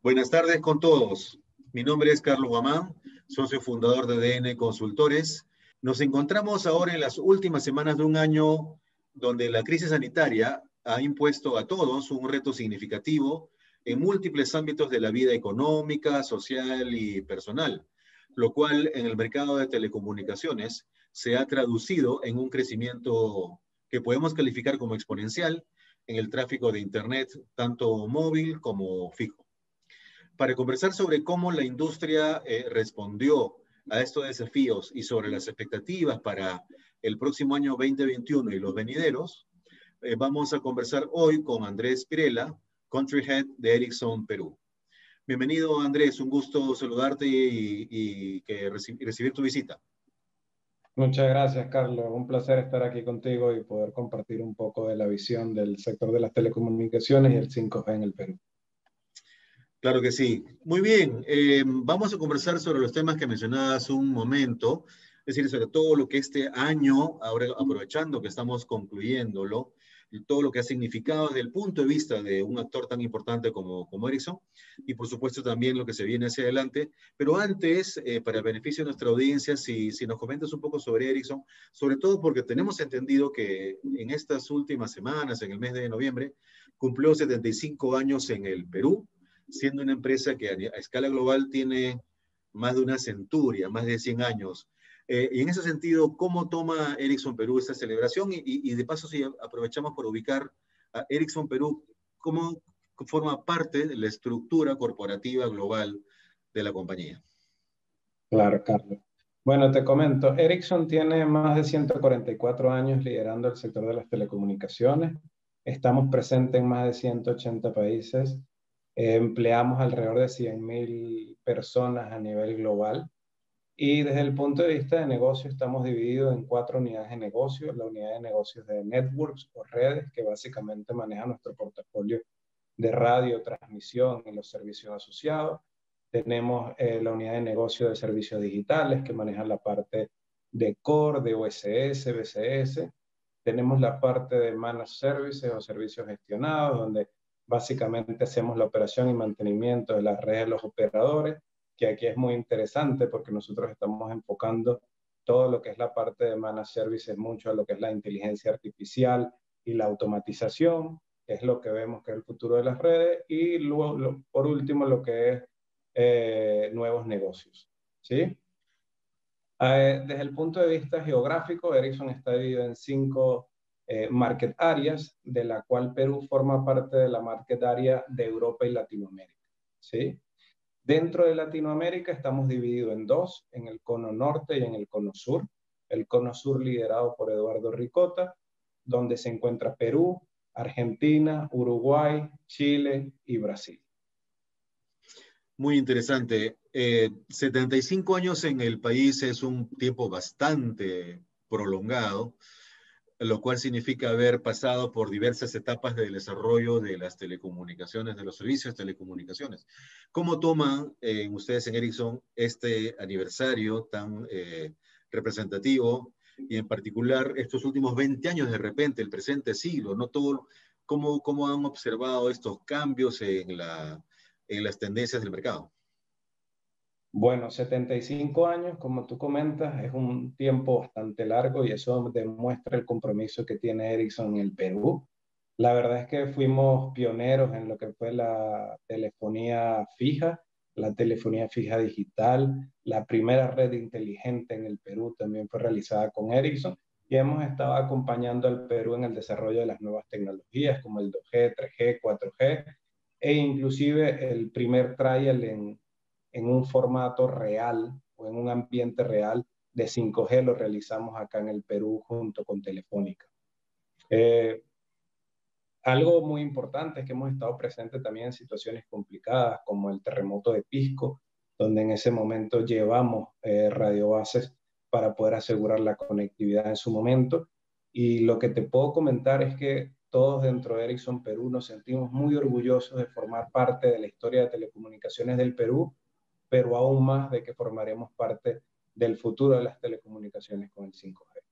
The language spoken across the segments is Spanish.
Buenas tardes con todos. Mi nombre es Carlos Guamán, socio fundador de DN Consultores. Nos encontramos ahora en las últimas semanas de un año donde la crisis sanitaria ha impuesto a todos un reto significativo en múltiples ámbitos de la vida económica, social y personal, lo cual en el mercado de telecomunicaciones se ha traducido en un crecimiento que podemos calificar como exponencial en el tráfico de Internet, tanto móvil como fijo. Para conversar sobre cómo la industria respondió a estos desafíos y sobre las expectativas para el próximo año 2021 y los venideros, vamos a conversar hoy con Andrés Pirela, Country Head de Ericsson Perú. Bienvenido, Andrés, un gusto saludarte y recibir tu visita. Muchas gracias, Carlos. Un placer estar aquí contigo y poder compartir un poco de la visión del sector de las telecomunicaciones y el 5G en el Perú. Claro que sí. Muy bien. Vamos a conversar sobre los temas que mencionaba hace un momento, es decir, sobre todo lo que este año, ahora aprovechando que estamos concluyéndolo, y todo lo que ha significado desde el punto de vista de un actor tan importante como Ericsson, y por supuesto también lo que se viene hacia adelante. Pero antes, para el beneficio de nuestra audiencia, si nos comentas un poco sobre Ericsson, sobre todo porque tenemos entendido que en estas últimas semanas, en el mes de noviembre, cumplió 75 años en el Perú, siendo una empresa que a escala global tiene más de una centuria, más de 100 años. Y en ese sentido, ¿cómo toma Ericsson Perú esta celebración? Y de paso, si aprovechamos por ubicar a Ericsson Perú, ¿cómo forma parte de la estructura corporativa global de la compañía? Claro, Carlos. Bueno, te comento, Ericsson tiene más de 144 años liderando el sector de las telecomunicaciones. Estamos presentes en más de 180 países. Empleamos alrededor de 100.000 personas a nivel global. Y desde el punto de vista de negocio, estamos divididos en 4 unidades de negocio. La unidad de negocios de networks o redes, que básicamente maneja nuestro portafolio de radio, transmisión y los servicios asociados. Tenemos la unidad de negocio de servicios digitales, que maneja la parte de core, de OSS, BCS. Tenemos la parte de managed services o servicios gestionados, donde básicamente hacemos la operación y mantenimiento de las redes de los operadores, que aquí es muy interesante porque nosotros estamos enfocando todo lo que es la parte de managed services mucho a lo que es la inteligencia artificial y la automatización, que es lo que vemos que es el futuro de las redes, y luego, por último, lo que es nuevos negocios, ¿sí? Desde el punto de vista geográfico, Ericsson está dividido en 5 market areas, de la cual Perú forma parte de la market area de Europa y Latinoamérica, ¿sí? Dentro de Latinoamérica estamos divididos en 2, en el cono norte y en el cono sur. El cono sur liderado por Eduardo Ricota, donde se encuentra Perú, Argentina, Uruguay, Chile y Brasil. Muy interesante. 75 años en el país es un tiempo bastante prolongado, lo cual significa haber pasado por diversas etapas del desarrollo de las telecomunicaciones, de los servicios de telecomunicaciones. ¿Cómo toman ustedes en Ericsson este aniversario tan representativo y en particular estos últimos 20 años de repente, el presente siglo, ¿no? ¿Cómo han observado estos cambios en las tendencias del mercado? Bueno, 75 años, como tú comentas, es un tiempo bastante largo y eso demuestra el compromiso que tiene Ericsson en el Perú. La verdad es que fuimos pioneros en lo que fue la telefonía fija digital. La primera red inteligente en el Perú también fue realizada con Ericsson y hemos estado acompañando al Perú en el desarrollo de las nuevas tecnologías como el 2G, 3G, 4G e inclusive el primer trial en un formato real o en un ambiente real de 5G lo realizamos acá en el Perú junto con Telefónica. Algo muy importante es que hemos estado presentes también en situaciones complicadas como el terremoto de Pisco, donde en ese momento llevamos radiobases para poder asegurar la conectividad en su momento. Y lo que te puedo comentar es que todos dentro de Ericsson Perú nos sentimos muy orgullosos de formar parte de la historia de telecomunicaciones del Perú, pero aún más de que formaremos parte del futuro de las telecomunicaciones con el 5G.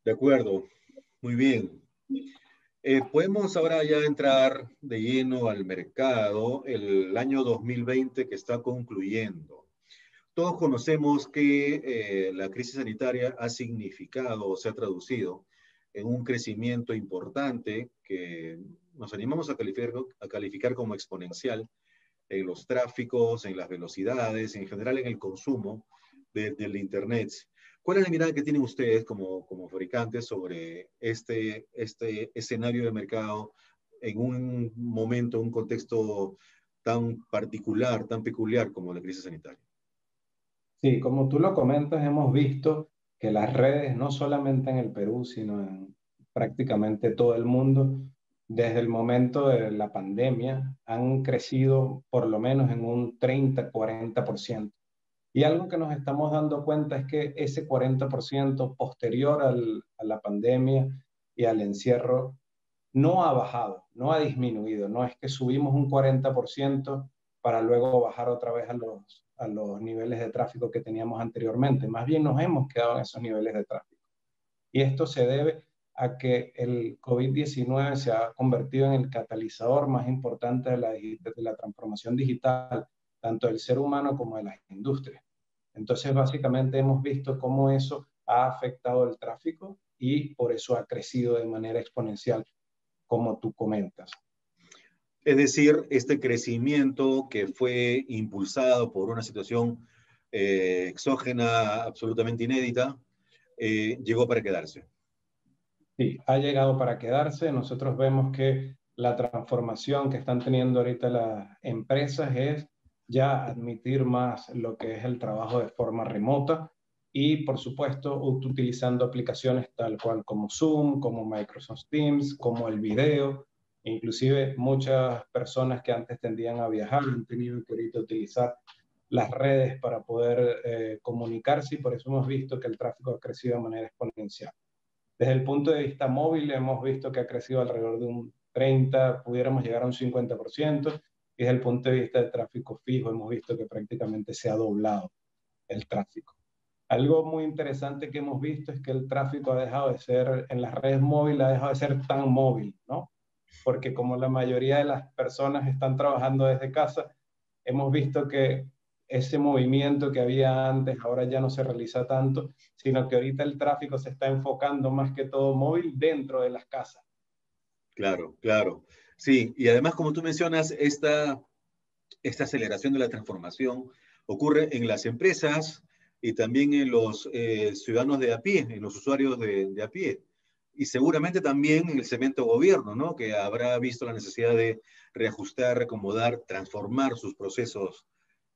De acuerdo, muy bien. Podemos ahora ya entrar de lleno al mercado, el año 2020 que está concluyendo. Todos conocemos que la crisis sanitaria ha significado o se ha traducido en un crecimiento importante que nos animamos a calificar como exponencial en los tráficos, en las velocidades, en general en el consumo del Internet. ¿Cuál es la mirada que tienen ustedes como fabricantes sobre este escenario de mercado en un momento, un contexto tan particular, tan peculiar como la crisis sanitaria? Sí, como tú lo comentas, hemos visto que las redes, no solamente en el Perú, sino en prácticamente todo el mundo, desde el momento de la pandemia, han crecido por lo menos en un 30-40%. Y algo que nos estamos dando cuenta es que ese 40% posterior a la pandemia y al encierro no ha bajado, no ha disminuido. No es que subimos un 40% para luego bajar otra vez a los niveles de tráfico que teníamos anteriormente. Más bien nos hemos quedado en esos niveles de tráfico. Y esto se debe a que el COVID-19 se ha convertido en el catalizador más importante de la transformación digital, tanto del ser humano como de las industrias. Entonces, básicamente hemos visto cómo eso ha afectado el tráfico y por eso ha crecido de manera exponencial, como tú comentas. Es decir, este crecimiento que fue impulsado por una situación exógena absolutamente inédita, llegó para quedarse. Sí, ha llegado para quedarse. Nosotros vemos que la transformación que están teniendo ahorita las empresas es ya admitir más lo que es el trabajo de forma remota y, por supuesto, utilizando aplicaciones tal cual como Zoom, como Microsoft Teams, como el video. Inclusive muchas personas que antes tendían a viajar han tenido que ahorita utilizar las redes para poder comunicarse y por eso hemos visto que el tráfico ha crecido de manera exponencial. Desde el punto de vista móvil, hemos visto que ha crecido alrededor de un 30, pudiéramos llegar a un 50%, y desde el punto de vista de tráfico fijo, hemos visto que prácticamente se ha doblado el tráfico. Algo muy interesante que hemos visto es que el tráfico ha dejado de ser, en las redes móviles, ha dejado de ser tan móvil, ¿no? Porque como la mayoría de las personas están trabajando desde casa, hemos visto que ese movimiento que había antes ahora ya no se realiza tanto, sino que ahorita el tráfico se está enfocando más que todo móvil dentro de las casas. Claro, claro. Sí, y además, como tú mencionas, esta aceleración de la transformación ocurre en las empresas y también en los ciudadanos de a pie, en los usuarios de a pie. Y seguramente también en el segmento gobierno, ¿no? Que habrá visto la necesidad de reajustar, recomodar, transformar sus procesos,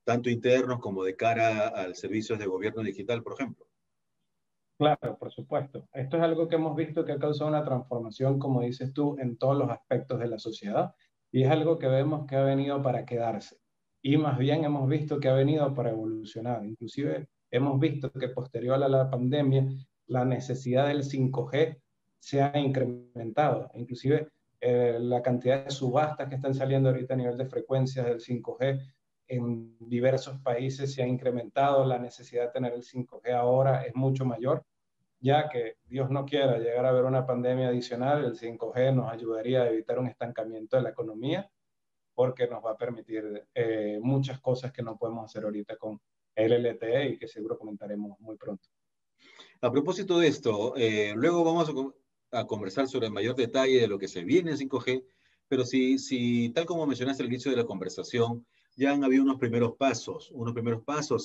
tanto internos como de cara al servicio de gobierno digital, por ejemplo. Claro, por supuesto. Esto es algo que hemos visto que ha causado una transformación, como dices tú, en todos los aspectos de la sociedad y es algo que vemos que ha venido para quedarse. Y más bien hemos visto que ha venido para evolucionar. Inclusive hemos visto que posterior a la pandemia la necesidad del 5G se ha incrementado. Inclusive la cantidad de subastas que están saliendo ahorita a nivel de frecuencias del 5G en diversos países se ha incrementado. La necesidad de tener el 5G ahora es mucho mayor, ya que Dios no quiera llegar a haber una pandemia adicional. El 5G nos ayudaría a evitar un estancamiento de la economía porque nos va a permitir muchas cosas que no podemos hacer ahorita con el LTE y que seguro comentaremos muy pronto. A propósito de esto, luego vamos a conversar sobre el mayor detalle de lo que se viene en 5G, pero si tal como mencionaste al inicio de la conversación, ya han habido unos primeros pasos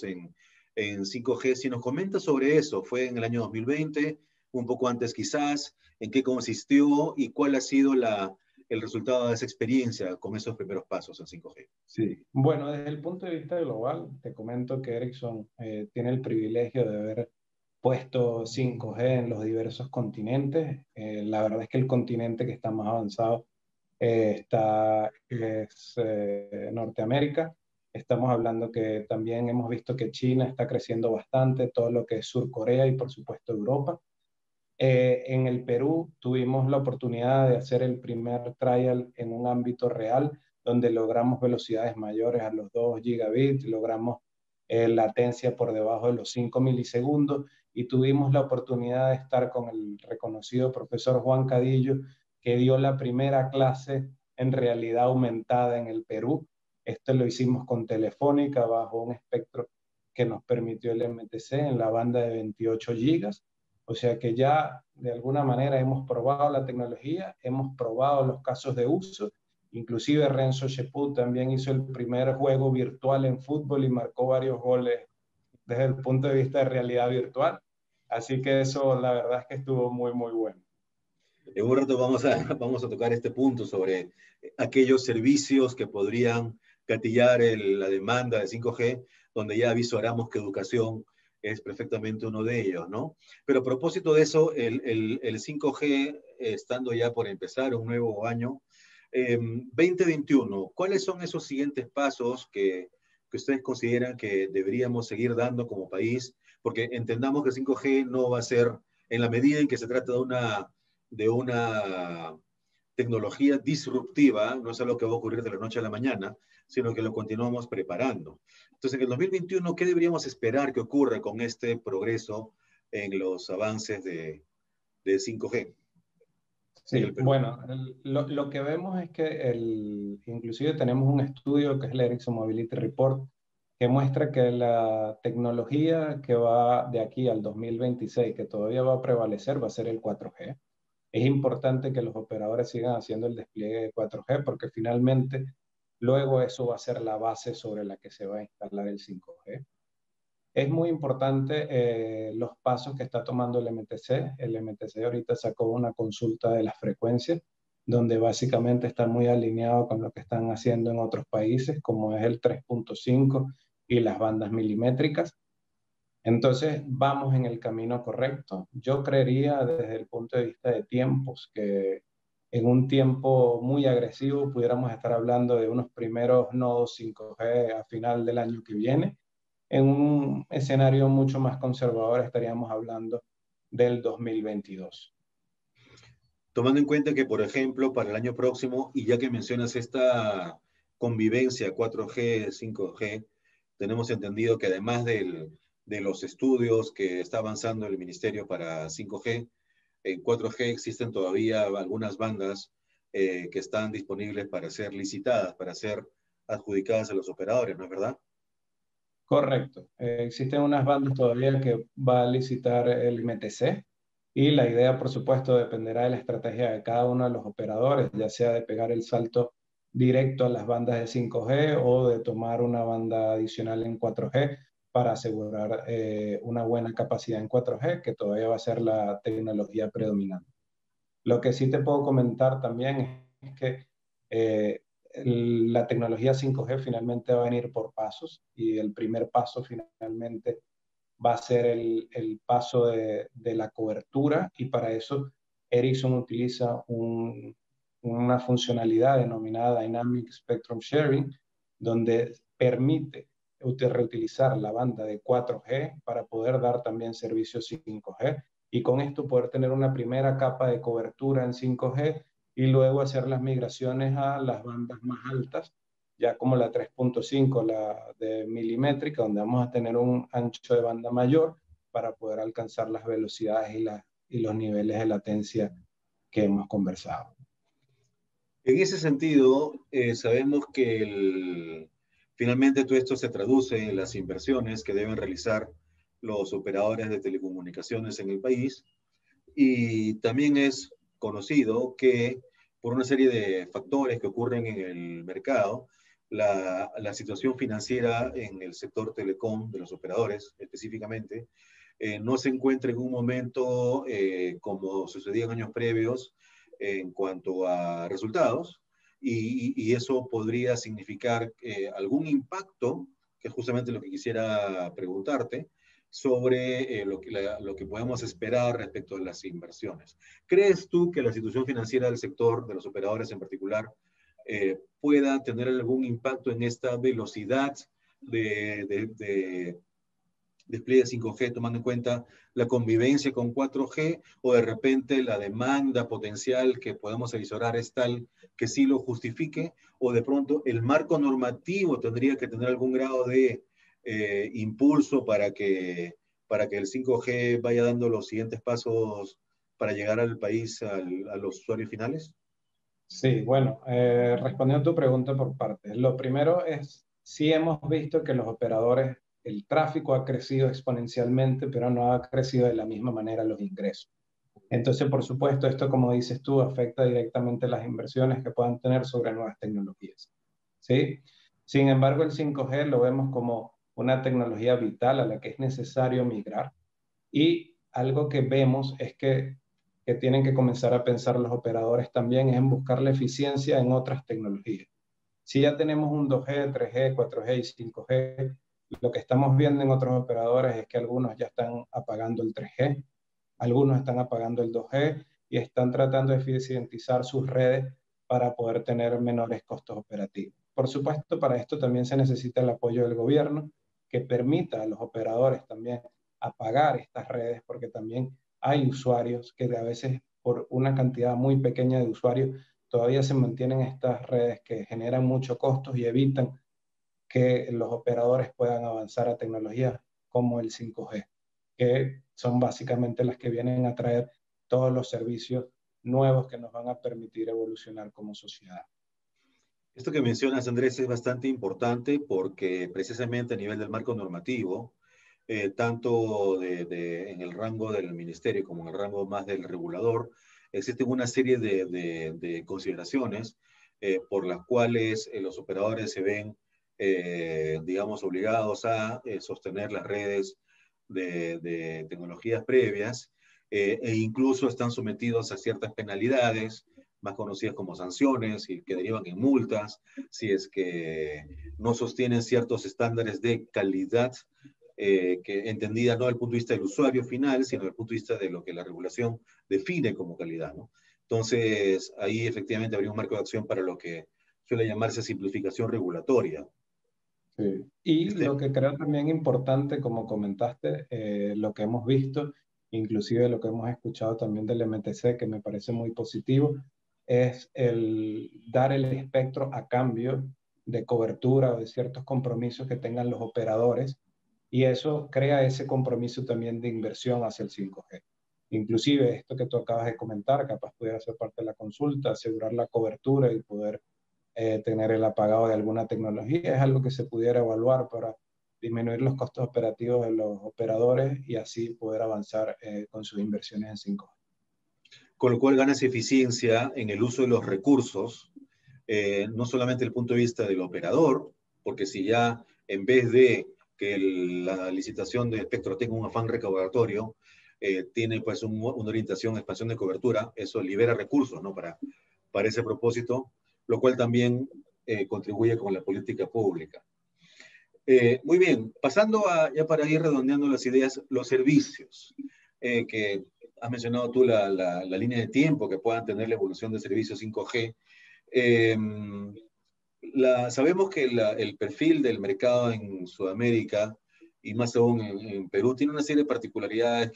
en 5G. Si nos comentas sobre eso, fue en el año 2020, un poco antes quizás, en qué consistió y cuál ha sido el resultado de esa experiencia con esos primeros pasos en 5G. Sí, bueno, desde el punto de vista global, te comento que Ericsson tiene el privilegio de haber puesto 5G en los diversos continentes. La verdad es que el continente que está más avanzado es Norteamérica. Estamos hablando que también hemos visto que China está creciendo bastante, todo lo que es Sur Corea y por supuesto Europa. En el Perú tuvimos la oportunidad de hacer el primer trial en un ámbito real, donde logramos velocidades mayores a los 2 gigabits, logramos latencia por debajo de los 5 milisegundos y tuvimos la oportunidad de estar con el reconocido profesor Juan Cadillo, que dio la primera clase en realidad aumentada en el Perú. Esto lo hicimos con Telefónica bajo un espectro que nos permitió el MTC en la banda de 28 gigas. O sea que ya de alguna manera hemos probado la tecnología, hemos probado los casos de uso. Inclusive Renzo Sheput también hizo el primer juego virtual en fútbol y marcó varios goles desde el punto de vista de realidad virtual. Así que eso la verdad es que estuvo muy, muy bueno. En un rato vamos a tocar este punto sobre aquellos servicios que podrían gatillar la demanda de 5G, donde ya visoramos que educación es perfectamente uno de ellos, ¿no? Pero a propósito de eso, el 5G, estando ya por empezar un nuevo año, 2021, ¿cuáles son esos siguientes pasos que ustedes consideran que deberíamos seguir dando como país? Porque entendamos que 5G no va a ser, en la medida en que se trata de una tecnología disruptiva, no es algo que va a ocurrir de la noche a la mañana, sino que lo continuamos preparando. Entonces, en el 2021, ¿qué deberíamos esperar que ocurra con este progreso en los avances de 5G en Sí, el Perú? bueno, lo que vemos es que inclusive tenemos un estudio que es el Ericsson Mobility Report que muestra que la tecnología que va de aquí al 2026, que todavía va a prevalecer, va a ser el 4G. Es importante que los operadores sigan haciendo el despliegue de 4G porque finalmente luego eso va a ser la base sobre la que se va a instalar el 5G. Es muy importante los pasos que está tomando el MTC. El MTC ahorita sacó una consulta de las frecuencias, donde básicamente está muy alineado con lo que están haciendo en otros países, como es el 3.5 y las bandas milimétricas. Entonces, vamos en el camino correcto. Yo creería desde el punto de vista de tiempos que en un tiempo muy agresivo pudiéramos estar hablando de unos primeros nodos 5G a final del año que viene. En un escenario mucho más conservador estaríamos hablando del 2022. Tomando en cuenta que, por ejemplo, para el año próximo, y ya que mencionas esta convivencia 4G, 5G, tenemos entendido que además de los estudios que está avanzando el Ministerio para 5G, en 4G existen todavía algunas bandas que están disponibles para ser licitadas, para ser adjudicadas a los operadores, ¿no es verdad? Correcto. Existen unas bandas todavía que va a licitar el MTC y la idea, por supuesto, dependerá de la estrategia de cada uno de los operadores, ya sea de pegar el salto directo a las bandas de 5G o de tomar una banda adicional en 4G para asegurar una buena capacidad en 4G, que todavía va a ser la tecnología predominante. Lo que sí te puedo comentar también es que la tecnología 5G finalmente va a venir por pasos y el primer paso finalmente va a ser el paso de la cobertura y para eso Ericsson utiliza una funcionalidad denominada Dynamic Spectrum Sharing, donde permite reutilizar la banda de 4G para poder dar también servicios 5G y con esto poder tener una primera capa de cobertura en 5G y luego hacer las migraciones a las bandas más altas, ya como la 3.5, la de milimétrica, donde vamos a tener un ancho de banda mayor para poder alcanzar las velocidades y los niveles de latencia que hemos conversado. En ese sentido, sabemos que finalmente todo esto se traduce en las inversiones que deben realizar los operadores de telecomunicaciones en el país y también es conocido que por una serie de factores que ocurren en el mercado, la situación financiera en el sector telecom de los operadores específicamente no se encuentra en un momento como sucedía en años previos en cuanto a resultados y eso podría significar algún impacto, que es justamente lo que quisiera preguntarte, sobre lo que podemos esperar respecto a las inversiones. ¿Crees tú que la situación financiera del sector, de los operadores en particular, pueda tener algún impacto en esta velocidad de despliegue 5G, tomando en cuenta la convivencia con 4G, o de repente la demanda potencial que podemos avisorar es tal que sí lo justifique, o de pronto el marco normativo tendría que tener algún grado de impulso para que el 5G vaya dando los siguientes pasos para llegar al país, a los usuarios finales? Sí, bueno, respondiendo a tu pregunta por partes. Lo primero es, sí hemos visto que los operadores, el tráfico ha crecido exponencialmente, pero no ha crecido de la misma manera los ingresos. Entonces, por supuesto, esto, como dices tú, afecta directamente las inversiones que puedan tener sobre nuevas tecnologías. ¿Sí? Sin embargo, el 5G lo vemos como una tecnología vital a la que es necesario migrar. Y algo que vemos es que tienen que comenzar a pensar los operadores también es en buscar la eficiencia en otras tecnologías. Si ya tenemos un 2G, 3G, 4G y 5G, lo que estamos viendo en otros operadores es que algunos ya están apagando el 3G, algunos están apagando el 2G y están tratando de eficientizar sus redes para poder tener menores costos operativos. Por supuesto, para esto también se necesita el apoyo del gobierno que permita a los operadores también apagar estas redes, porque también hay usuarios que a veces por una cantidad muy pequeña de usuarios todavía se mantienen estas redes que generan muchos costos y evitan que los operadores puedan avanzar a tecnologías como el 5G, que son básicamente las que vienen a traer todos los servicios nuevos que nos van a permitir evolucionar como sociedad. Esto que mencionas, Andrés, es bastante importante porque precisamente a nivel del marco normativo, tanto en el rango del ministerio como en el rango más del regulador, existen una serie de consideraciones por las cuales los operadores se ven, digamos, obligados a sostener las redes de tecnologías previas e incluso están sometidos a ciertas penalidades más conocidas como sanciones y que derivan en multas, si es que no sostienen ciertos estándares de calidad, que entendida no desde el punto de vista del usuario final, sino desde el punto de vista de lo que la regulación define como calidad, ¿no? Entonces, ahí efectivamente habría un marco de acción para lo que suele llamarse simplificación regulatoria. Sí. Y Este, lo que creo también importante, como comentaste, lo que hemos visto, inclusive lo que hemos escuchado también del MTC, que me parece muy positivo, es el dar el espectro a cambio de cobertura o de ciertos compromisos que tengan los operadores, y eso crea ese compromiso también de inversión hacia el 5G. Inclusive esto que tú acabas de comentar, capaz pudiera ser parte de la consulta, asegurar la cobertura y poder tener el apagado de alguna tecnología, es algo que se pudiera evaluar para disminuir los costos operativos de los operadores y así poder avanzar con sus inversiones en 5G. con lo cual ganas eficiencia en el uso de los recursos, no solamente desde el punto de vista del operador, porque si ya en vez de que la licitación de espectro tenga un afán recaudatorio, tiene pues una orientación a expansión de cobertura, eso libera recursos, ¿no? Para ese propósito, lo cual también contribuye con la política pública. Muy bien, pasando ya para ir redondeando las ideas, los servicios, que has mencionado tú la línea de tiempo que puedan tener la evolución de servicios 5G. Eh, Sabemos que el perfil del mercado en Sudamérica y más aún en Perú tiene una serie de particularidades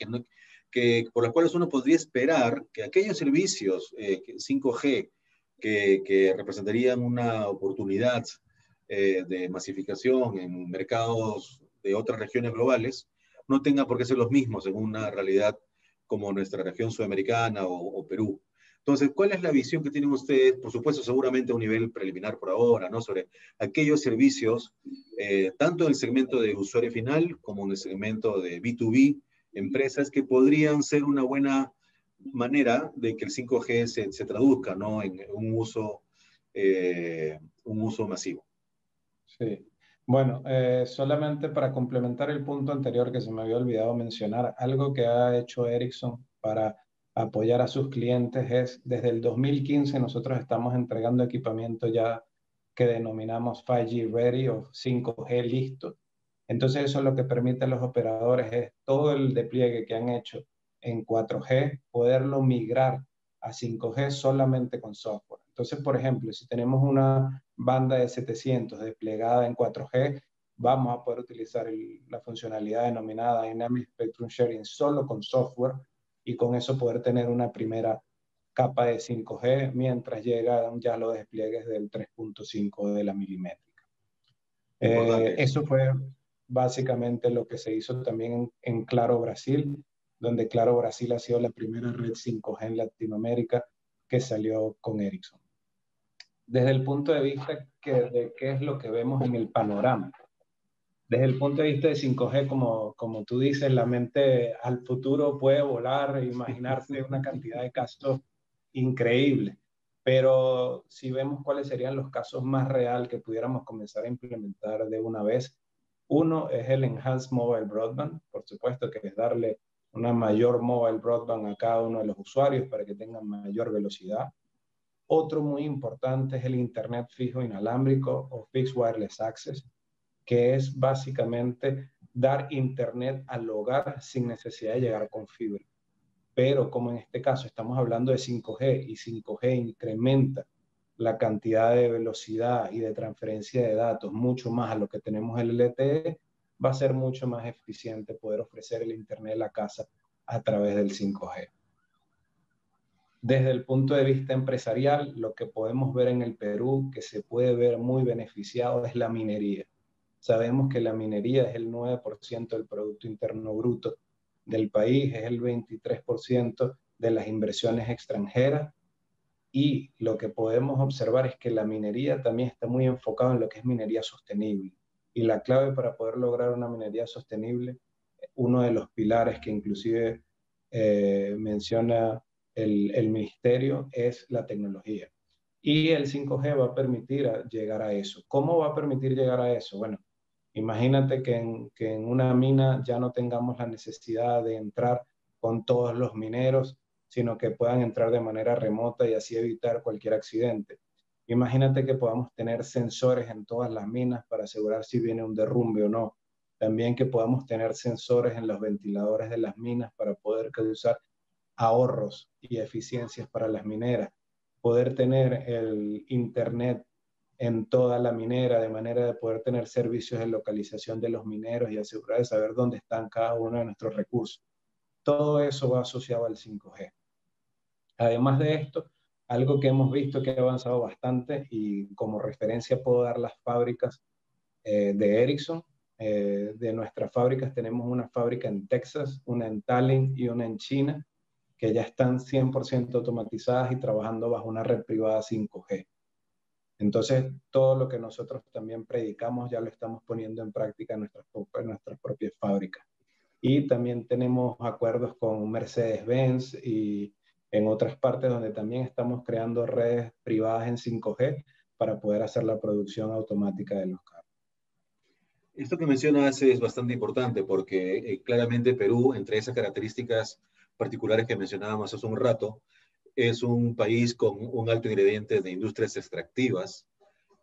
por las cuales uno podría esperar que aquellos servicios 5G que representarían una oportunidad de masificación en mercados de otras regiones globales no tengan por qué ser los mismos en una realidad como nuestra región sudamericana o Perú. Entonces, ¿cuál es la visión que tienen ustedes, por supuesto, seguramente a un nivel preliminar por ahora, ¿no? Sobre aquellos servicios, tanto en el segmento de usuario final como en el segmento de B2B, empresas que podrían ser una buena manera de que el 5G se traduzca, ¿no? En un uso masivo. Sí. Bueno, solamente para complementar el punto anterior que se me había olvidado mencionar, algo que ha hecho Ericsson para apoyar a sus clientes es, desde el 2015 nosotros estamos entregando equipamiento ya que denominamos 5G Ready o 5G listo. Entonces eso lo que permite a los operadores es todo el despliegue que han hecho en 4G, poderlo migrar a 5G solamente con software. Entonces, por ejemplo, si tenemos una banda de 700 desplegada en 4G, vamos a poder utilizar la funcionalidad denominada Dynamic Spectrum Sharing solo con software y con eso poder tener una primera capa de 5G mientras llegan ya los despliegues del 3.5 de la milimétrica. Importante eso. Eso fue básicamente lo que se hizo también en Claro Brasil donde claro, Brasil ha sido la primera red 5G en Latinoamérica que salió con Ericsson. Desde el punto de vista de qué es lo que vemos en el panorama. Desde el punto de vista de 5G, como tú dices, la mente al futuro puede volar e imaginarse una cantidad de casos increíbles. Pero si vemos cuáles serían los casos más reales que pudiéramos comenzar a implementar de una vez, uno es el Enhanced Mobile Broadband, por supuesto que es darle una mayor mobile broadband a cada uno de los usuarios para que tengan mayor velocidad. Otro muy importante es el Internet fijo inalámbrico o Fixed Wireless Access, que es básicamente dar Internet al hogar sin necesidad de llegar con fibra. Pero como en este caso estamos hablando de 5G y 5G incrementa la cantidad de velocidad y de transferencia de datos mucho más a lo que tenemos en el LTE, va a ser mucho más eficiente poder ofrecer el Internet a la casa a través del 5G. Desde el punto de vista empresarial, lo que podemos ver en el Perú, que se puede ver muy beneficiado, es la minería. Sabemos que la minería es el 9% del Producto Interno Bruto del país, es el 23% de las inversiones extranjeras, y lo que podemos observar es que la minería también está muy enfocada en lo que es minería sostenible. Y la clave para poder lograr una minería sostenible, uno de los pilares que inclusive menciona el ministerio, es la tecnología. Y el 5G va a permitir llegar a eso. ¿Cómo va a permitir llegar a eso? Bueno, imagínate que en una mina ya no tengamos la necesidad de entrar con todos los mineros, sino que puedan entrar de manera remota y así evitar cualquier accidente. Imagínate que podamos tener sensores en todas las minas para asegurar si viene un derrumbe o no. También que podamos tener sensores en los ventiladores de las minas para poder causar ahorros y eficiencias para las mineras. Poder tener el Internet en toda la minera, de manera de poder tener servicios de localización de los mineros y asegurar de saber dónde están cada uno de nuestros recursos. Todo eso va asociado al 5G. Además de esto, algo que hemos visto que ha avanzado bastante, y como referencia puedo dar las fábricas de Ericsson. De nuestras fábricas tenemos una fábrica en Texas, una en Tallinn y una en China, que ya están 100% automatizadas y trabajando bajo una red privada 5G. Entonces, todo lo que nosotros también predicamos ya lo estamos poniendo en práctica en nuestras propias fábricas. Y también tenemos acuerdos con Mercedes-Benz y en otras partes donde también estamos creando redes privadas en 5G para poder hacer la producción automática de los carros. Esto que mencionas es bastante importante porque claramente Perú, entre esas características particulares que mencionábamos hace un rato, es un país con un alto ingrediente de industrias extractivas,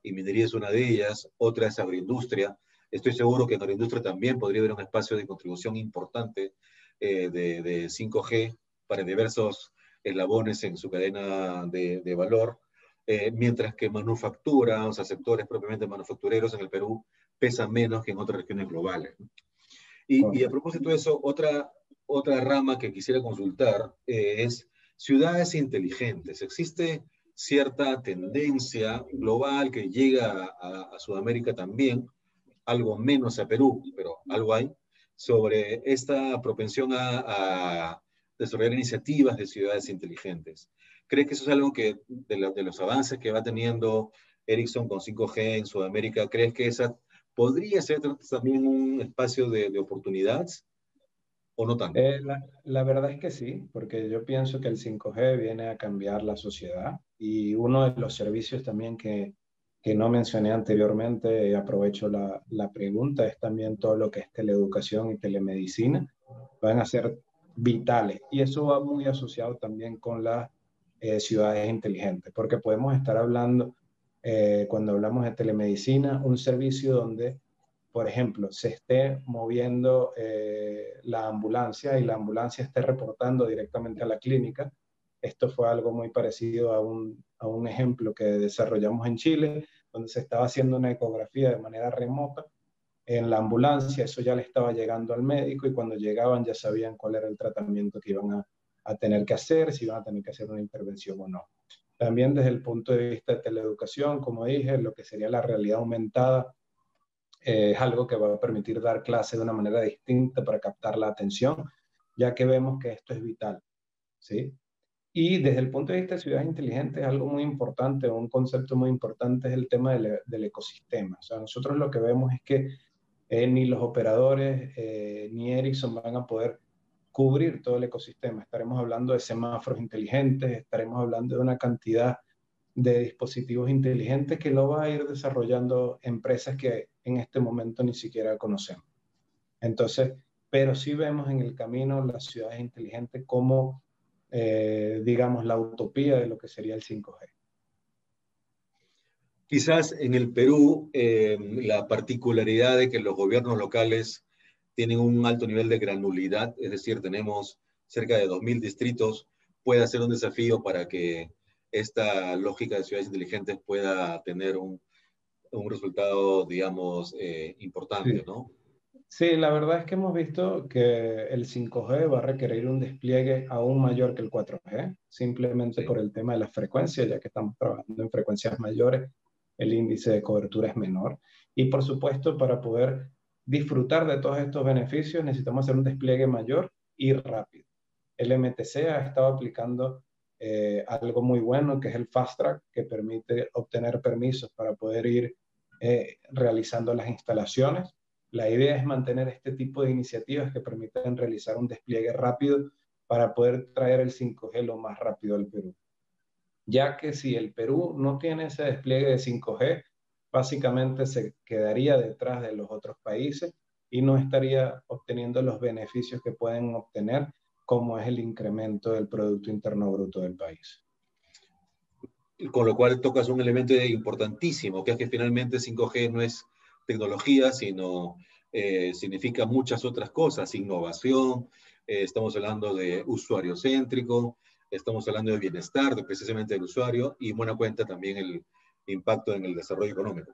y minería es una de ellas, otra es agroindustria. Estoy seguro que en agroindustria también podría haber un espacio de contribución importante de 5G para diversos eslabones en su cadena de valor, mientras que manufactura, o sea, sectores propiamente manufactureros en el Perú pesan menos que en otras regiones globales. Y a propósito de eso, otra rama que quisiera consultar es ciudades inteligentes. Existe cierta tendencia global que llega a Sudamérica también, algo menos a Perú, pero algo hay, sobre esta propensión a desarrollar iniciativas de ciudades inteligentes. ¿Cree que eso es algo que, de los avances que va teniendo Ericsson con 5G en Sudamérica, crees que esa podría ser también un espacio de oportunidades o no tanto? La verdad es que sí, porque yo pienso que el 5G viene a cambiar la sociedad, y uno de los servicios también que no mencioné anteriormente, y aprovecho la pregunta, es también todo lo que es teleeducación y telemedicina. Van a ser vitales, y eso va muy asociado también con las ciudades inteligentes, porque podemos estar hablando, cuando hablamos de telemedicina, un servicio donde, por ejemplo, se esté moviendo la ambulancia y la ambulancia esté reportando directamente a la clínica. Esto fue algo muy parecido a un ejemplo que desarrollamos en Chile, donde se estaba haciendo una ecografía de manera remota en la ambulancia. Eso ya le estaba llegando al médico, y cuando llegaban ya sabían cuál era el tratamiento que iban a tener que hacer, si iban a tener que hacer una intervención o no. También desde el punto de vista de teleeducación, como dije, lo que sería la realidad aumentada, es algo que va a permitir dar clase de una manera distinta para captar la atención. ya que vemos que esto es vital, ¿sí? Y desde el punto de vista de ciudades inteligentes, algo muy importante, un concepto muy importante es el tema del ecosistema. O sea, nosotros lo que vemos es que ni los operadores ni Ericsson van a poder cubrir todo el ecosistema. Estaremos hablando de semáforos inteligentes, estaremos hablando de una cantidad de dispositivos inteligentes que lo va a ir desarrollando empresas que en este momento ni siquiera conocemos. Entonces, pero sí vemos en el camino las ciudades inteligentes como, digamos, la utopía de lo que sería el 5G. Quizás en el Perú, la particularidad de que los gobiernos locales tienen un alto nivel de granulidad, es decir, tenemos cerca de 2.000 distritos, puede ser un desafío para que esta lógica de ciudades inteligentes pueda tener un resultado, digamos, importante, Sí. ¿no? Sí, la verdad es que hemos visto que el 5G va a requerir un despliegue aún mayor que el 4G, simplemente Sí. por el tema de las frecuencias, ya que estamos trabajando en frecuencias mayores, el índice de cobertura es menor. Y por supuesto, para poder disfrutar de todos estos beneficios, necesitamos hacer un despliegue mayor y rápido. El MTC ha estado aplicando algo muy bueno, que es el Fast Track, que permite obtener permisos para poder ir realizando las instalaciones. La idea es mantener este tipo de iniciativas que permiten realizar un despliegue rápido para poder traer el 5G lo más rápido al Perú. Ya que si el Perú no tiene ese despliegue de 5G, básicamente se quedaría detrás de los otros países y no estaría obteniendo los beneficios que pueden obtener, como es el incremento del Producto Interno Bruto del país. Con lo cual tocas un elemento importantísimo, que es que finalmente 5G no es tecnología, sino significa muchas otras cosas, innovación, estamos hablando de usuario céntrico, estamos hablando de bienestar, de precisamente del usuario, y buena cuenta también el impacto en el desarrollo económico.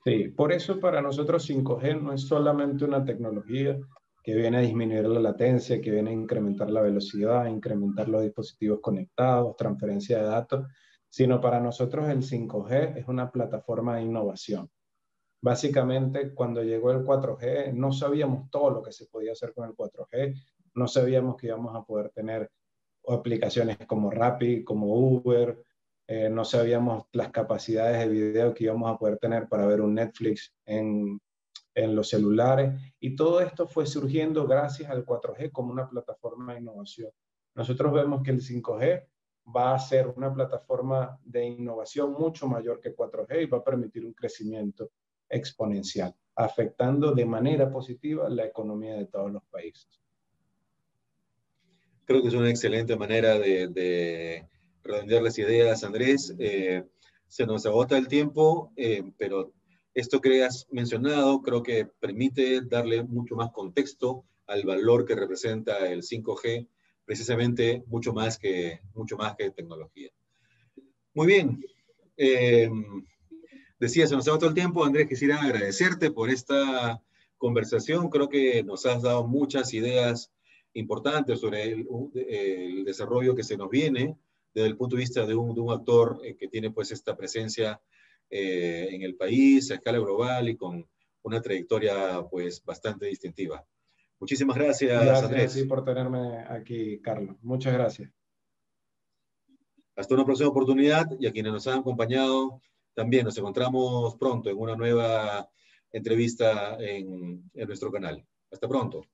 Sí, por eso para nosotros 5G no es solamente una tecnología que viene a disminuir la latencia, que viene a incrementar la velocidad, a incrementar los dispositivos conectados, transferencia de datos, sino para nosotros el 5G es una plataforma de innovación. Básicamente, cuando llegó el 4G, no sabíamos todo lo que se podía hacer con el 4G, no sabíamos que íbamos a poder tener aplicaciones como Rappi, como Uber, no sabíamos las capacidades de video que íbamos a poder tener para ver un Netflix en los celulares, y todo esto fue surgiendo gracias al 4G como una plataforma de innovación. Nosotros vemos que el 5G va a ser una plataforma de innovación mucho mayor que 4G y va a permitir un crecimiento exponencial, afectando de manera positiva la economía de todos los países. Creo que es una excelente manera de redondear las ideas, Andrés. Se nos agota el tiempo, pero esto que has mencionado creo que permite darle mucho más contexto al valor que representa el 5G, precisamente mucho más que tecnología. Muy bien. Decía, se nos agotó el tiempo. Andrés, quisiera agradecerte por esta conversación. Creo que nos has dado muchas ideas importantes sobre el desarrollo que se nos viene desde el punto de vista de un actor que tiene pues esta presencia en el país a escala global y con una trayectoria pues bastante distintiva. Muchísimas gracias, Gracias a ti Andrés. por tenerme aquí, Carlos. Muchas gracias. Hasta una próxima oportunidad, y a quienes nos han acompañado también nos encontramos pronto en una nueva entrevista en nuestro canal. Hasta pronto.